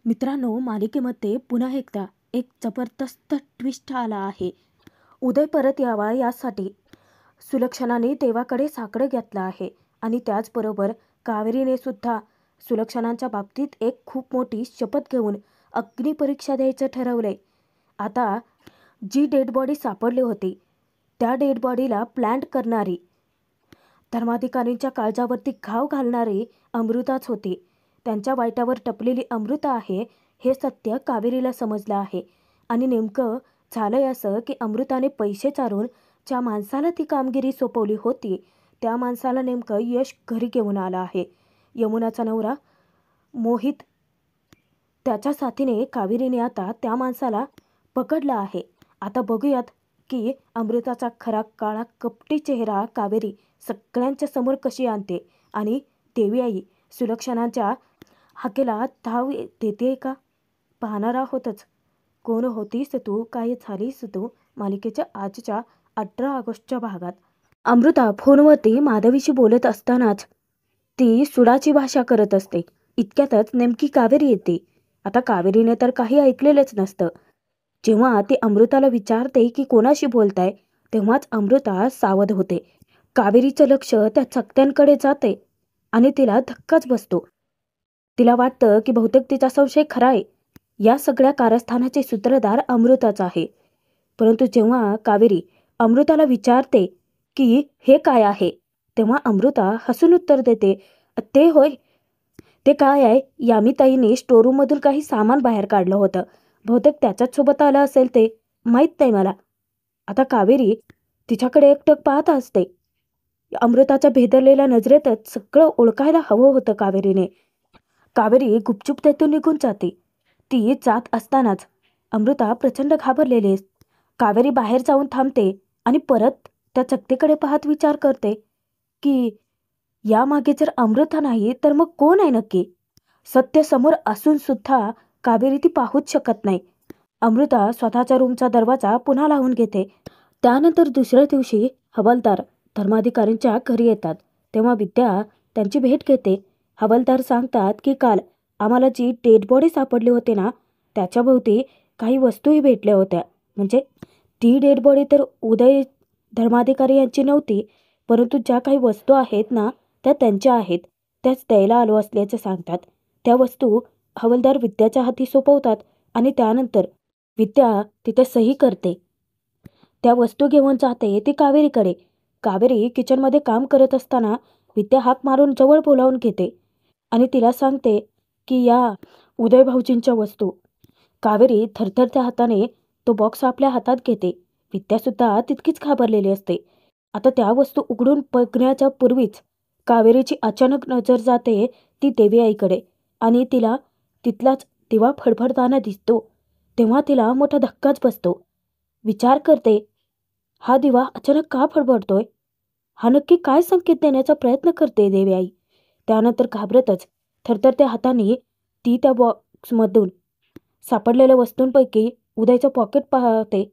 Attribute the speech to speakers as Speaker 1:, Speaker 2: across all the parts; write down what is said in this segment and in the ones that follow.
Speaker 1: मित्रांनो, मालिकेमध्ये पुन्हा एकदा एक जबरदस्त ट्विस्ट आला आहे. उदय परत यावा यासाठी सुलक्षणाने देवाकडे साकडं घेतलं आहे आणि त्याचबरोबर कावेरीने सुद्धा सुलक्षणाच्या बाबतीत एक खूप मोठी शपथ घेऊन अग्निपरीक्षा द्यायचं ठरवलंय. आता जी डेड बॉडी सापडली होती त्या डेड बॉडीला प्लांट करणारी, धर्माधिकारींच्या काळजावरती घाव घालणारी अमृताच होती. त्यांच्या वाईटावर टपलेली अमृता आहे हे सत्य कावेरीला समजलं आहे. आणि नेमकं झालंय असं की अमृताने पैसे चारून ज्या माणसाला ती कामगिरी सोपवली होती त्या माणसाला नेमकं यश घरी घेऊन आलं आहे. यमुनाचा नवरा मोहित, त्याच्या साथीने कावेरीने आता त्या माणसाला पकडलं आहे. आता बघूयात की अमृताचा खरा काळा कपटी चेहरा कावेरी सगळ्यांच्या समोर कशी आणते आणि देवी आई सुलक्षणाच्या हाकेला धाव देते का, पाहणार आहोतच. कोण होतीस तू, काय झालीस तू, मालिकेच्या आजच्या 18 ऑगस्टच्या भागात. अमृता फोनवरती माधवीशी बोलत असतानाच ती सुडाची भाषा करत असते. इतक्यातच नेमकी कावेरी येते. आता कावेरीने तर काही ऐकलेलंच नसतं. जेव्हा ती अमृताला विचारते की कोणाशी बोलताय तेव्हाच अमृता सावध होते. कावेरीचं लक्ष त्या चकत्यांकडे जाते आणि तिला धक्काच बसतो. तिला वाटतं की बहुतेक तिचा संशय खरा आहे. या सगळ्या कारस्थानाचे सूत्रधार अमृताच आहे. परंतु जेव्हा कावेरी अमृताला विचारते की हे काय आहे तेव्हा अमृता हसून उत्तर देते, ते होय, ते काय आहे, यामिताईने स्टोरूममधून काही सामान बाहेर काढलं होतं. बहुतेक त्याच्याच सोबत आलं असेल, ते माहीत नाही मला. आता कावेरी तिच्याकडे एकटक पाहत असते. अमृताच्या भेदरलेल्या नजरेतच सगळं ओळखायला हवं होतं कावेरीने. कावेरी गुपचूप तेथून निघून जाते. ती जात असतानाच अमृता प्रचंड घाबरलेली. कावेरी बाहेर जाऊन थांबते आणि परत त्या चकतीकडे पाहत विचार करते की यामागे जर अमृता नाही तर मग कोण आहे नक्की. सत्य समोर असून सुद्धा कावेरी ती पाहूच शकत नाही. अमृता स्वतःच्या रूमचा दरवाजा पुन्हा लावून घेते. त्यानंतर दुसऱ्या दिवशी हवालदार धर्माधिकारींच्या घरी येतात. तेव्हा विद्या त्यांची भेट घेते. हवालदार सांगतात की काल आम्हाला जी डेड बॉडी सापडली होती ना त्याच्याभोवती काही वस्तूही भेटल्या होत्या. म्हणजे ती डेड बॉडी तर उदय धर्माधिकारी यांची नव्हती, परंतु ज्या काही वस्तू आहेत ना त्या त्यांच्या आहेत, त्याच द्यायला आलो असल्याचे सांगतात. त्या वस्तू हवालदार विद्याच्या हाती सोपवतात आणि त्यानंतर विद्या तिथे सही करते. त्या वस्तू घेऊन जाते ती कावेरीकडे. कावेरी किचनमध्ये काम करत असताना विद्या हाक मारून जवळ बोलावून घेते आणि तिला सांगते की या उदय भाऊजींच्या वस्तू. कावेरी थरथरत्या हाताने तो बॉक्स आपल्या हातात घेते. विद्यासुद्धा तितकीच घाबरलेली असते. आता त्या वस्तू उघडून बघण्याच्या पूर्वीच कावेरीची अचानक नजर जाते ती देवी आईकडे आणि तिला तिथलाच दिवा फडफडताना दिसतो. तेव्हा तिला मोठा धक्काच बसतो. विचार करते, हा दिवा अचानक का फडफडतोय, हा नक्की काय संकेत देण्याचा प्रयत्न करते देवी आई. त्यानंतर घाबरतच थरथरत्या हाताने ती त्या बॉक्समधून सापडलेल्या वस्तूंपैकी उदयचं पॉकेट पाहते.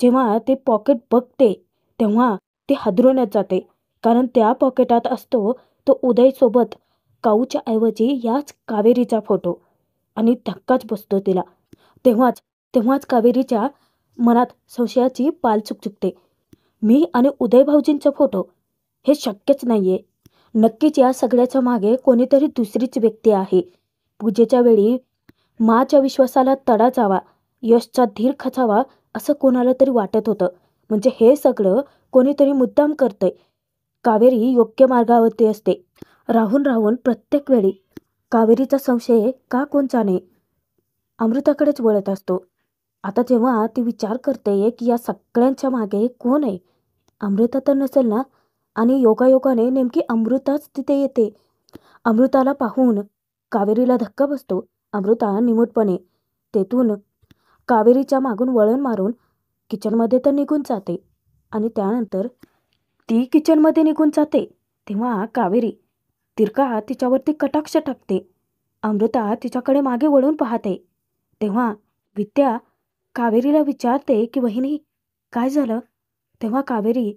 Speaker 1: जेव्हा ते पॉकेट बघते तेव्हा ती हादरूनच जाते, कारण त्या पॉकेटात असतो तो उदयसोबत काऊच्या ऐवजी याच कावेरीचा फोटो आणि धक्काच बसतो तिला. तेव्हाच कावेरीच्या मनात संशयाची पाल चुकचुकते. मी आणि उदय भाऊजींचा फोटो, हे शक्यच नाहीये. नक्कीच या सगळ्याच्या मागे कोणीतरी दुसरीच व्यक्ती आहे. पूजेच्या वेळी माच्या विश्वासाला तडा जावा, यशचा धीर खचावा असं कोणाला तरी वाटत होतं. म्हणजे हे सगळं कोणीतरी मुद्दाम करतंय. कावेरी योग्य मार्गावरती असते. राहून राहून प्रत्येक वेळी कावेरीचा संशय का कोण जाणे अमृताकडेच वळत असतो. आता जेव्हा ती विचार करते की या सगळ्यांच्या मागे कोण आहे, अमृता तर नसेल ना, आणि योगायोगाने नेमकी अमृताच तिथे येते. अमृताला पाहून कावेरीला धक्का बसतो. अमृता निमूटपणे तेथून कावेरीच्या मागून वळण मारून किचनमध्ये तर निघून जाते आणि त्यानंतर ती किचनमध्ये निघून जाते तेव्हा कावेरी तिरका तिच्यावरती कटाक्ष टाकते. अमृता तिच्याकडे मागे वळून पाहते. तेव्हा विद्या कावेरीला विचारते की वहिनी काय झालं. तेव्हा कावेरी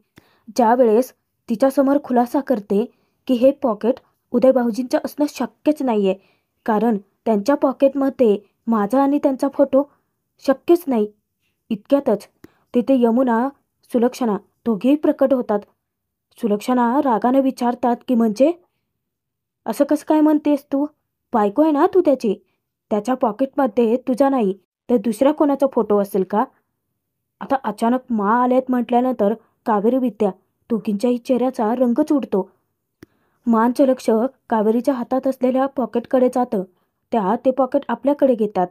Speaker 1: ज्या वेळेस तिच्यासमोर खुलासा करते की हे पॉकेट उदय भाऊजींचं असणं शक्यच नाहीये, कारण त्यांच्या पॉकेटमध्ये माझा आणि त्यांचा फोटो शक्यच नाही. इतक्यातच तिथे यमुना, सुलक्षणा दोघेही प्रकट होतात. सुलक्षणा रागाने विचारतात की म्हणजे असं कसं काय म्हणतेस तू? बायको आहे ना तू त्याची. त्याच्या पॉकेटमध्ये तुझा नाही तर दुसऱ्या कोणाचा फोटो असेल का? आता अचानक मा आल्यात म्हटल्यानंतर कावेरी विद्या दोघींच्याही चेहऱ्याचा रंगच उडतो. मांचं लक्ष कावेरीच्या हातात असलेल्या पॉकेटकडे जातं. त्या ते पॉकेट आपल्याकडे घेतात.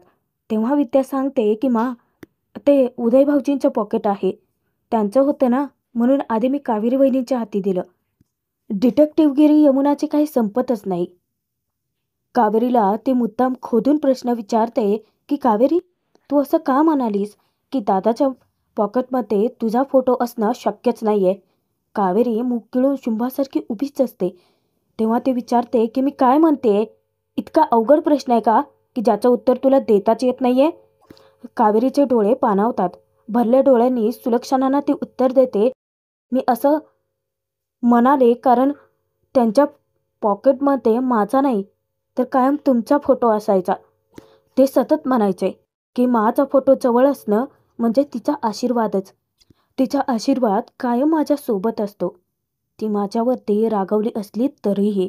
Speaker 1: तेव्हा विद्या सांगते की मा, ते उदय भाऊजींचं पॉकेट आहे. त्यांचं होतं ना, म्हणून आधी मी कावेरी वहिनींच्या हाती दिलं. डिटेक्टिव्हगिरी यमुनाची काही संपतच नाही. कावेरीला ती मुद्दाम खोदून प्रश्न विचारते की कावेरी, तू असं का म्हणालीस की दादाच्या पॉकेटमध्ये तुझा फोटो असणं शक्यच नाहीये? कावेरी मुख गिळून शुंभासारखी उभीच असते. तेव्हा ती विचारते की मी काय म्हणते? इतका अवघड प्रश्न आहे का की ज्याचं उत्तर तुला देताच येत नाहीये? कावेरीचे डोळे पाणावतात. भरल्या डोळ्यांनी सुलक्षणांना ती उत्तर देते, मी असं म्हणाले कारण त्यांच्या पॉकेटमध्ये माझा नाही तर कायम तुमचा फोटो असायचा. ते सतत म्हणायचे की माझा फोटो जवळ असणं म्हणजे तिचा आशीर्वादच. तिचा आशीर्वाद कायम माझ्या सोबत असतो. ती माझ्यावरती रागावली असली तरीही.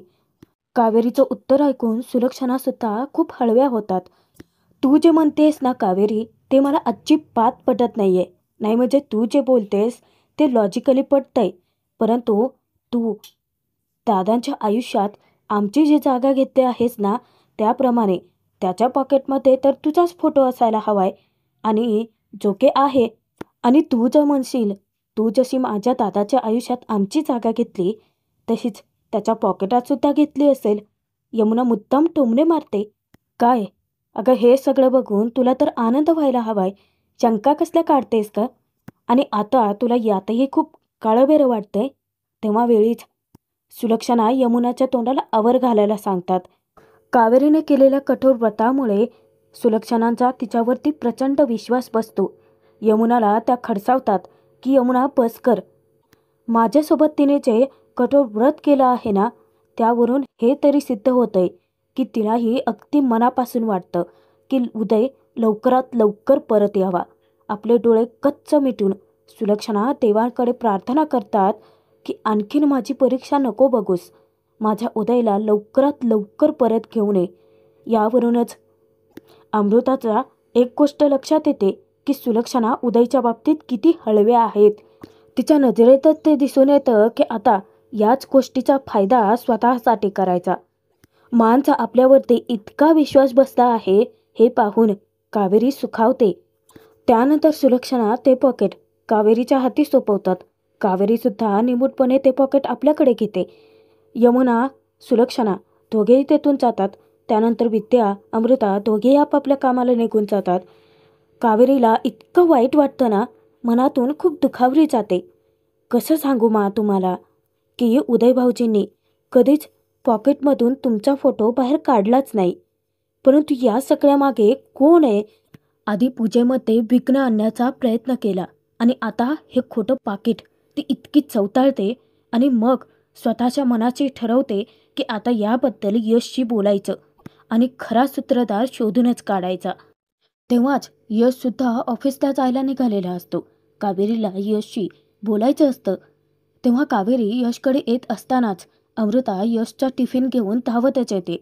Speaker 1: कावेरीचं उत्तर ऐकून सुलक्षणासुद्धा खूप हळव्या होतात. तू जे म्हणतेस ना कावेरी, ते मला अजिबात पटत नाहीये. नाही म्हणजे तू जे बोलतेस ते लॉजिकली पटतंय, परंतु तू दादांच्या आयुष्यात आमची जी जागा घेते आहेस ना, त्याप्रमाणे त्याच्या पॉकेटमध्ये तर तुझाच फोटो असायला हवाय. आणि जो के आहे, आणि तू जर म्हणशील तू जशी माझ्या दादाच्या आयुष्यात आमची जागा घेतली तशीच त्याच्या पॉकेटात सुद्धा घेतली असेल. यमुना मुद्दाम टोमणे मारते. काय अगं, हे सगळं बघून तुला तर आनंद व्हायला हवाय. शंका कसल्या काढतेस का? आणि आता तुला यातही खूप काळबेरं वाटतंय. तेव्हा वेळीच सुलक्षणा यमुनाच्या तोंडाला आवर घालायला सांगतात. कावेरीने केलेल्या कठोर व्रतामुळे सुलक्षणांचा तिच्यावरती प्रचंड विश्वास बसतो. यमुनाला त्या खडसावतात की यमुना बस कर. माझ्यासोबत तिने जे कठोर व्रत केलं आहे ना, त्यावरून हे तरी सिद्ध होतंय की तिलाही अगदी मनापासून वाटतं की उदय लवकरात लवकर परत यावा. आपले डोळे कच्च मिटून सुलक्षणा देवांकडे प्रार्थना करतात की आणखीन माझी परीक्षा नको बघूस. माझ्या उदयला लवकरात लवकर परत घेऊन ये. यावरूनच अमृताचा एक गोष्ट लक्षात येते की सुलक्षणा उदयच्या बाबतीत किती हळव्या आहेत. तिच्या नजरेतच ते दिसून येतं की आता याच गोष्टीचा फायदा स्वतःसाठी करायचा. मानचा आपल्यावरती इतका विश्वास बसला आहे हे पाहून कावेरी सुखावते. त्यानंतर सुलक्षणा ते पॉकेट कावेरीच्या हाती सोपवतात. कावेरीसुद्धा निमूटपणे ते पॉकेट आपल्याकडे घेते. यमुना, सुलक्षणा दोघेही तेथून जातात. त्यानंतर विद्या, अमृता दोघेही आपापल्या कामाला निघून जातात. कावेरीला इतकं वाईट वाटतं ना, मनातून खूप दुखावली जाते. कसं सांगू मा तुम्हाला की उदय भाऊजींनी कधीच पॉकेटमधून तुमचा फोटो बाहेर काढलाच नाही. परंतु या सगळ्यामागे कोण आहे? आधी पूजेमध्ये विघ्न आणण्याचा प्रयत्न केला आणि आता हे खोटं पाकिट ती इतकी चवताळते आणि मग स्वतःच्या मनाची ठरवते की आता याबद्दल यशशी बोलायचं आणि खरा सूत्रधार शोधूनच काढायचा. तेव्हाच यशसुद्धा ऑफिसला जायला निघालेला असतो. कावेरीला यशशी बोलायचं असतं. तेव्हा कावेरी यशकडे येत असतानाच अमृता यशचा टिफिन घेऊन धावतच येते.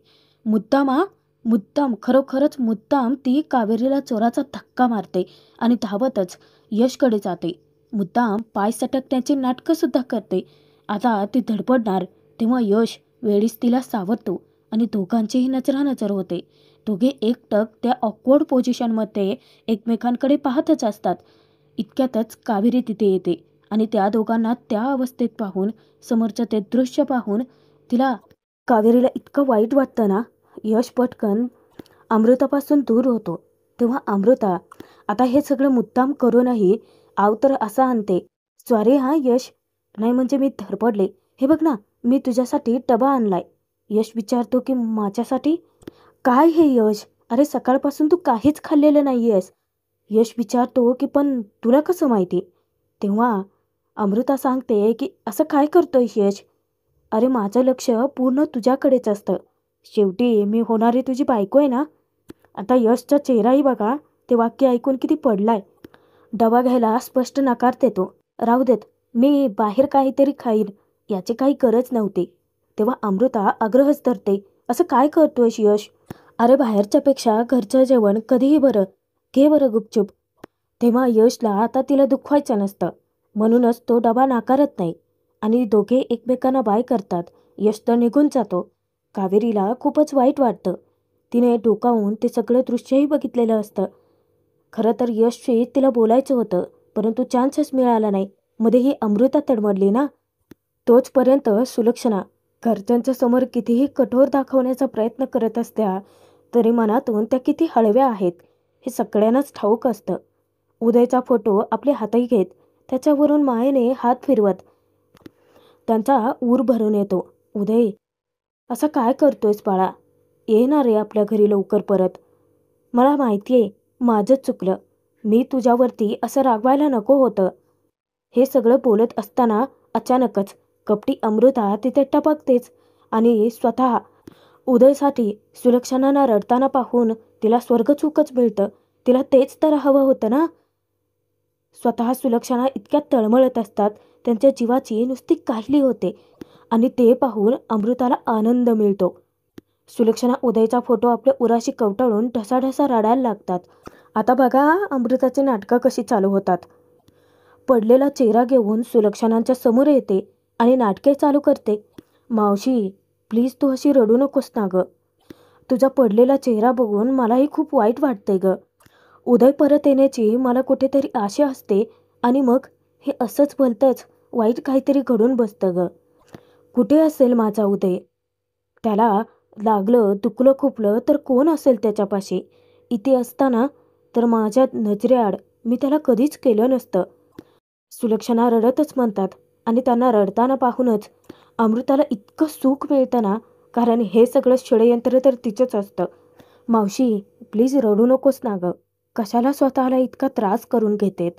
Speaker 1: मुद्दाम खरोखरच मुद्दाम ती कावेरीला चोराचा धक्का मारते आणि धावतच यशकडे जाते. मुद्दाम पाय सटकण्याची नाटकंसुद्धा करते. आता ती धडपडणार तेव्हा यश वेळीच तिला सावरतो आणि दोघांचीही नजरानजर होते. दोघे एकटक त्या ऑकवर्ड पोझिशनमध्ये एकमेकांकडे पाहतच असतात. इतक्यातच कावेरी तिथे येते आणि त्या दोघांना त्या अवस्थेत पाहून, समोरचं ते दृश्य पाहून कावेरीला इतकं वाईट वाटतं ना, यश पटकन अमृतापासून दूर होतो. तेव्हा अमृता आता हे सगळं मुद्दाम करूनही तर असा आणते, सॉरी हा यश, नाही म्हणजे मी धडपडले. हे बघ ना, मी तुझ्यासाठी डबा आणलाय. यश विचारतो की माझ्यासाठी? काय हे यश, अरे सकाळपासून तू काहीच खाल्लेलं नाही आहेस. यश विचारतो की पण तुला कसं माहिती? तेव्हा अमृता सांगते की असं काय करतोयस यश? अरे माझं लक्ष पूर्ण तुझ्याकडेच असतं. शेवटी मी होणारी तुझी बायको आहे ना. आता यशचा चेहराही बघा, ते वाक्य ऐकून किती पडलाय. डबा घ्यायला स्पष्ट नकार देतो. राहू देत, मी बाहेर काहीतरी खाईन, याची काही गरज नव्हती. तेव्हा अमृता आग्रहच धरते, असं काय करतोयस यश? अरे बाहेरच्यापेक्षा घरचं जेवण कधीही बरं, घे बरं गुपचूप. तेव्हा यशला आता तिला दुखवायचं नसतं, म्हणूनच तो डबा नाकारत नाही आणि दोघे एकमेकांना बाय करतात. यश तर निघून जातो. कावेरीला खूपच वाईट वाटतं. तिने डोकावून ते सगळं दृश्यही बघितलेलं असतं. खरं तर यशशी तिला बोलायचं होतं, परंतु चान्सच मिळाला नाही. मध्ये ही अमृता तडमडली ना. तोचपर्यंत सुलक्षणा घरच्यांच्या समोर कितीही कठोर दाखवण्याचा प्रयत्न करत असत्या, तरी मनातून त्या किती हळव्या आहेत हे सगळ्यांनाच ठाऊक असतं. उदयचा फोटो आपल्या हाती घेत त्याच्यावरून मायेने हात फिरवत त्यांचा ऊर भरून येतो. उदय, असं काय करतोयस बाळा? येणार रे आपल्या घरी लवकर परत. मला माहितीये माझंच चुकलं. मी तुझ्यावरती असं रागवायला नको होतं. हे सगळं बोलत असताना अचानकच कपटी अमृता तिथे टपकतेच आणि स्वतः उदयसाठी सुलक्षणांना रडताना पाहून तिला स्वर्गसुखच मिळतं. तिला तेच तर हवं होतं ना. स्वतः सुलक्षणा इतक्या तळमळत असतात, त्यांच्या जीवाची नुसती काहिली होते आणि ते पाहून अमृताला आनंद मिळतो. सुलक्षणा उदयचा फोटो आपल्या उराशी कवटाळून ढसाढसा रडायला लागतात. आता बघा अमृताची नाटकं कशी चालू होतात. पडलेला चेहरा घेऊन सुलक्षणांच्या समोर येते आणि नाटके चालू करते. मावशी, प्लीज तू अशी रडू नकोस ना गं. तुझा पडलेला चेहरा बघून मलाही खूप वाईट वाटतंय गं. उदय परत येण्याची मला कुठेतरी आशा असते आणि मग हे असंच भलतंच वाईट काहीतरी घडून बसतं गं. कुठे असेल माझा उदय? त्याला लागलं दुखलं खुपलं तर कोण असेल त्याच्यापाशी? इथे असताना तर माझ्या नजरेआड मी त्याला कधीच केलं नसतं. सुलक्षणा रडतच म्हणतात आणि त्यांना रडताना पाहूनच अमृताला इतकं सुख मिळतं ना, कारण हे सगळं षडयंत्र तर तिचंच असतं. मावशी, प्लीज रडू नकोस ना गं. कशाला स्वतःला इतका त्रास करून घेतेत?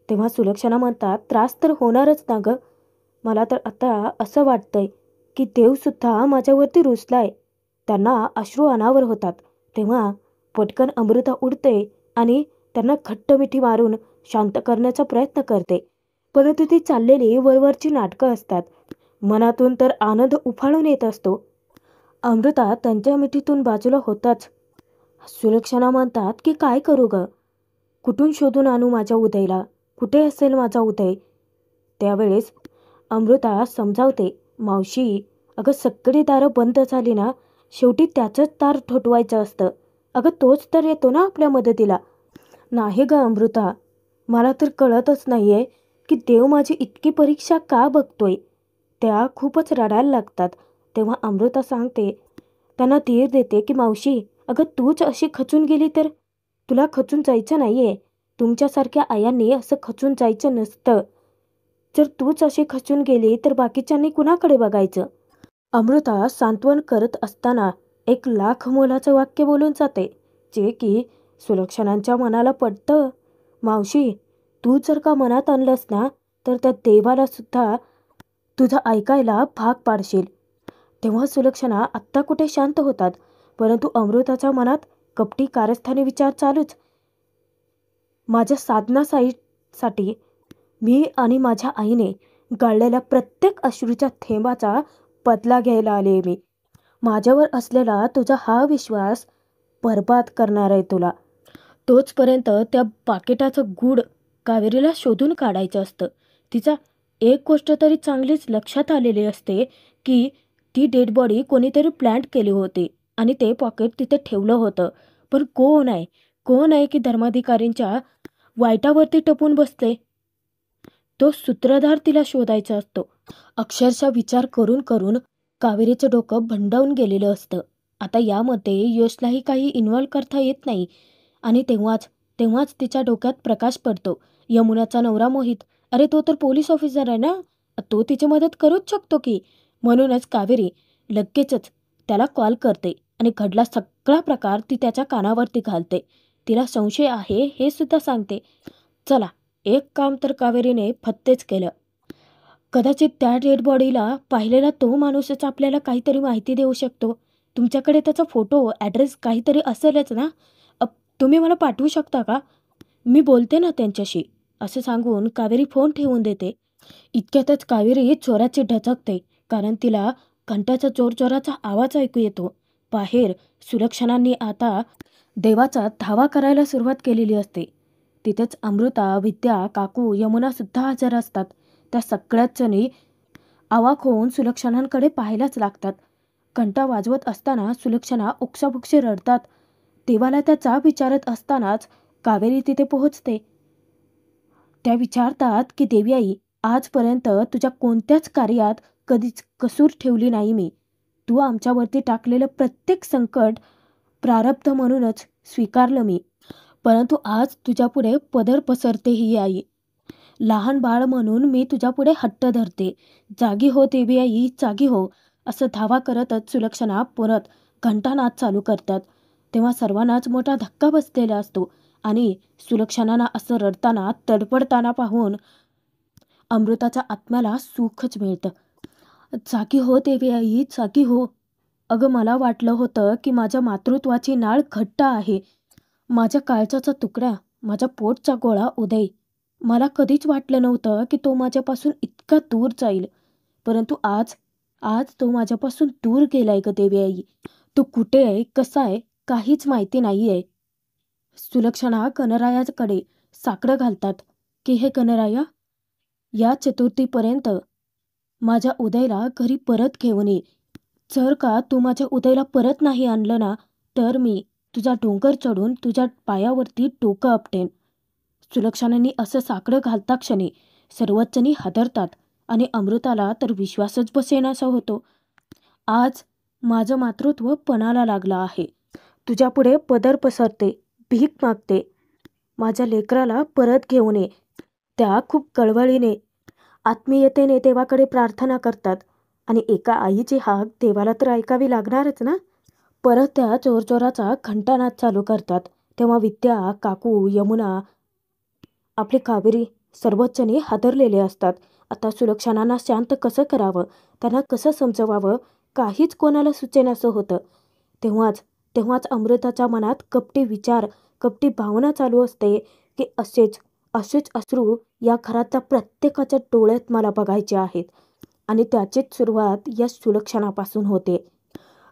Speaker 1: तेव्हा सुलक्षणा म्हणतात, त्रास तर होणारच ना गं. मला तर आता असं वाटतंय की देवसुद्धा माझ्यावरती रुसलाय. त्यांना अश्रू अनावर होतात. तेव्हा पटकन अमृता उडते आणि त्यांना घट्ट मिठी मारून शांत करण्याचा प्रयत्न करते. परंतु ती चाललेली वरवरची नाटकं असतात. मनातून तर आनंद उफाळून येत असतो. अमृता त्यांच्या मिठीतून बाजूला होताच सुलक्षणा म्हणतात की काय करू ग? कुठून शोधून आणू माझ्या उदयला? कुठे असेल माझा उदय? त्यावेळेस अमृता समजावते, मावशी, अगं सगळी दारं बंद झाली ना, शेवटी त्याचंच दार ठोठवायचं असतं. अगं तोच तर येतो ना आपल्या मदतीला. नाही ग अमृता, मला तर कळतच नाहीये की देव माझी इतकी परीक्षा का बघतोय. त्या खूपच रडायला लागतात. तेव्हा अमृता सांगते, त्यांना धीर देते की मावशी, अगं तूच अशी खचून गेली तर? तुला खचून जायचं नाहीये. तुमच्यासारख्या आयांनी असं खचून जायचं नसतं. जर तूच अशी खचून गेली तर बाकीच्यांनी कुणाकडे बघायचं? अमृता सांत्वन करत असताना एक लाख मोलाचं वाक्य बोलून जाते, जे की सुलक्षणांच्या मनाला पडतं. मावशी, तू जर का मनात आणलंस ना, तर त्या देवाला सुद्धा तुझं ऐकायला भाग पाडशील. तेव्हा सुलक्षणा आत्ता कुठे शांत होतात, परंतु अमृताच्या मनात कपटी कारस्थानी विचार चालूच. माझ्या साधनासाठी मी आणि माझ्या आईने गाळलेल्या प्रत्येक अश्रूच्या थेंबाचा बदला घ्यायला आले मी. माझ्यावर असलेला तुझा हा विश्वास बरबाद करणार आहे तुला. तोचपर्यंत त्या पाकिटाचं गूढ कावेरीला शोधून काढायचं असतं. तिचा एक गोष्ट तरी चांगलीच लक्षात आलेली असते की ती डेड बॉडी कोणीतरी प्लांट केली होती आणि ते पॉकेट तिथे ठेवलं होतं. पण कोण आहे की धर्माधिकारींच्या वाईटावरती टपून बसले? तो सूत्रधार तिला शोधायचा असतो. अक्षरशः विचार करून करून कावेरीचं डोकं भंडावून गेलेलं असतं. आता यामध्ये यशलाही काही इन्व्हॉल्व करता येत नाही आणि तेव्हाच तिच्या डोक्यात प्रकाश पडतो. यमुनाचा नवरा मोहित, अरे तो तर पोलीस ऑफिसर आहे ना, तो तिची मदत करूच शकतो की. म्हणूनच कावेरी लगेचच त्याला कॉल करते आणि घडला सगळा प्रकार ती त्याच्या कानावरती घालते. तिला संशय आहे हे सुद्धा सांगते. चला, एक काम तर कावेरीने फत्तेच केलं. कदाचित त्या डेड बॉडीला पाहिलेला तो माणूसच आपल्याला काहीतरी माहिती देऊ शकतो. तुमच्याकडे त्याचा फोटो, ॲड्रेस काहीतरी असेलच ना. तुम्ही मला पाठवू शकता का? मी बोलते ना त्यांच्याशी, असं सांगून कावेरी फोन ठेवून देते. इतक्यातच कावेरी जोराची ढचकते, कारण तिला घंटाचा जोरजोराचा आवाज ऐकू येतो. बाहेर सुलक्षणांनी आता देवाचा धावा करायला सुरुवात केलेली असते. तिथेच अमृता, विद्या, काकू, यमुना सुद्धा हजर असतात. त्या सगळ्याच जणी अवाक होऊन सुलक्षणांकडे पाहायलाच लागतात. घंटा वाजवत असताना सुलक्षणा ओक्साबोक्शी रडतात. देवाला त्या जाब विचारत असतानाच कावेरी तिथे पोहोचते. त्या विचारतात की देवी आई, आजपर्यंत तुझ्या कोणत्याच कार्यात कधीच कसूर ठेवली नाही मी. तू आमच्यावरती टाकलेलं प्रत्येक संकट प्रारब्ध म्हणूनच स्वीकारलं मी. परंतु आज तुझ्यापुढे पदर पसरते ही आई. लहान बाळ म्हणून मी तुझ्यापुढे हट्ट धरते. जागी हो देवी आई, जागी हो, असं धावा करतच सुलक्षणा परत घंटानाद चालू करतात. तेव्हा सर्वांनाच मोठा धक्का बसलेला असतो आणि सुलक्षणांना असं रडताना तडपडताना पाहून अमृताच्या आत्म्याला सुखच मिळतं. जागी हो देवी आई, जागी हो. अगं, मला वाटलं होतं की माझ्या मातृत्वाची नाळ घट्ट आहे. माझ्या काळजाचा तुकडा, माझ्या पोटचा गोळा उदय. मला कधीच वाटलं नव्हतं की तो माझ्यापासून इतका दूर जाईल. परंतु आज आज तो माझ्यापासून दूर गेलाय ग देवी आई. तो कुठे आहे, कसा आहे, काहीच माहिती नाही आहे. सुलक्षणा गणरायाकडे साकडं घालतात की हे गणराया, या चतुर्थीपर्यंत माझ्या उदयला घरी परत घेऊन ये. जर का तू माझ्या उदयला परत नाही आणलं ना, तर मी तुझा डोंगर चढून तुझ्या पायावरती डोकं आपटेन. सुलक्षणांनी असं साकडं घालता क्षणी सर्वच जणी हादरतात आणि अमृताला तर विश्वासच बसेनासा होतो. आज माझं मातृत्व पणाला लागलं आहे. तुझ्यापुढे पदर पसरते, भीक मागते. माझ्या लेकराला परत घेऊन ये. त्या खूप कळवळीने, आत्मीयतेने देवाकडे प्रार्थना करतात आणि एका आईची हाक देवाला तर ऐकावी लागणारच ना. परत त्या जोरजोराचा घंटानाद चालू करतात. तेव्हा विद्या, काकू, यमुना, आपली कावेरी सर्वच जणी हादरलेले असतात. आता सुलक्षणांना शांत कसं करावं, त्यांना कसं समजवावं, काहीच कोणाला सुचेनासं होतं. तेव्हाच तेव्हाच अमृताच्या मनात कपटी विचार, कपटी भावना चालू असते की असेच असेच अश्रू या घरातल्या प्रत्येकाच्या डोळ्यात मला बघायचे आहेत. आणि त्याचीच सुरुवात या सुलक्षणापासून होते.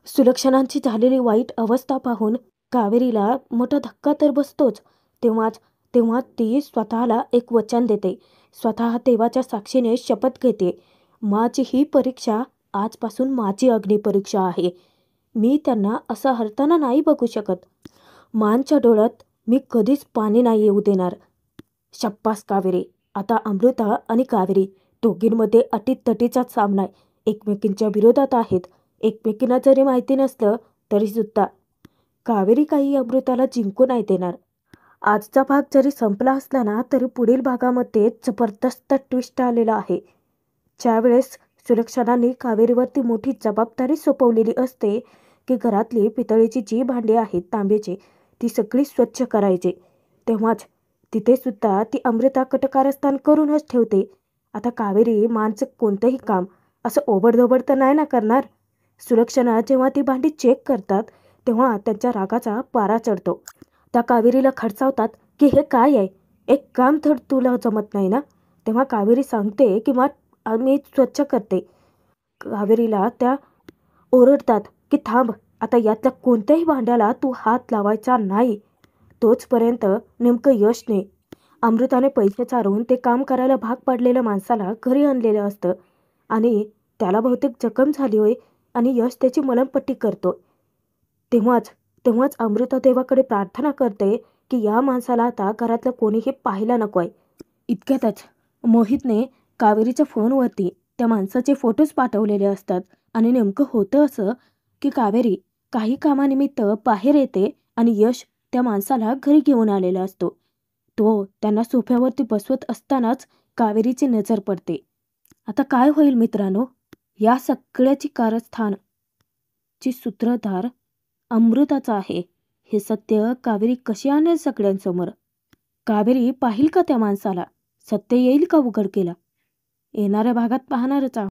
Speaker 1: सुलक्षणांची झालेली वाईट अवस्था पाहून कावेरीला मोठा धक्का तर बसतोच. तेव्हा ती स्वतःला एक वचन देते. स्वतः देवाच्या साक्षीने शपथ घेते, माझी ही परीक्षा आजपासून माझी अग्निपरीक्षा आहे. मी त्यांना असं हरताना नाही बघू शकत. मानच्या डोळ्यात मी कधीच पाणी नाही येऊ देणार. शप्पास कावेरी. आता अमृता आणि कावेरी दोघींमध्ये अटीतटीचाच सामना आहे. एकमेकींच्या विरोधात आहेत. एकमेकींना जरी माहिती नसलं तरी सुद्धा कावेरी काही अमृताला जिंकू नाही देणार. आजचा भाग जरी संपला असला ना, तरी पुढील भागामध्ये जबरदस्त ट्विस्ट आलेला आहे. ज्यावेळेस सुलक्षणांनी कावेरीवरती मोठी जबाबदारी सोपवलेली असते की घरातली पितळेची जी भांडी आहेत तांब्याची, ती सगळी स्वच्छ करायची, तेव्हाच तिथे सुद्धा ती अमृता कटकारस्थान करूनच ठेवते. आता कावेरी मानचं कोणतंही काम असं ओबडधोबड तर नाही ना करणार. सुलक्षणा जेव्हा ती भांडी चेक करतात तेव्हा त्यांच्या रागाचा पारा चढतो. त्या कावेरीला खडसावतात की हे काय आहे, एक काम तर तुला जमत नाही ना. तेव्हा कावेरी सांगते की मी स्वच्छ करते. कावेरीला त्या ओरडतात की थांब, आता यातल्या कोणत्याही भांड्याला तू हात लावायचा नाही. तोचपर्यंत नेमकं यशने अमृताने पैसे चारून ते काम करायला भाग पाडलेल्या माणसाला घरी आणलेलं असतं आणि त्याला बहुतेक जखम झाली होय आणि यश त्याची मलमपट्टी करतो. तेव्हाच अमृता देवाकडे प्रार्थना करते की या माणसाला आता घरातलं कोणीही पाहायला नको आहे. इतक्यातच मोहितने कावेरीच्या फोनवरती त्या माणसाचे फोटोज पाठवलेले असतात आणि नेमकं होतं असं की कावेरी काही कामानिमित्त बाहेर येते आणि यश त्या माणसाला घरी घेऊन आलेला असतो. तो त्यांना सोफ्यावरती बसवत असतानाच कावेरीची नजर पडते. आता काय होईल मित्रांनो, या सगळ्याची कारस्थान ची सूत्रधार अमृताचा आहे. हे सत्य कावेरी कशी आणेल सगळ्यांसमोर? कावेरी पाहिल का त्या माणसाला? सत्य येईल का उघडकीला? येणाऱ्या भागात पाहणारच आहोत.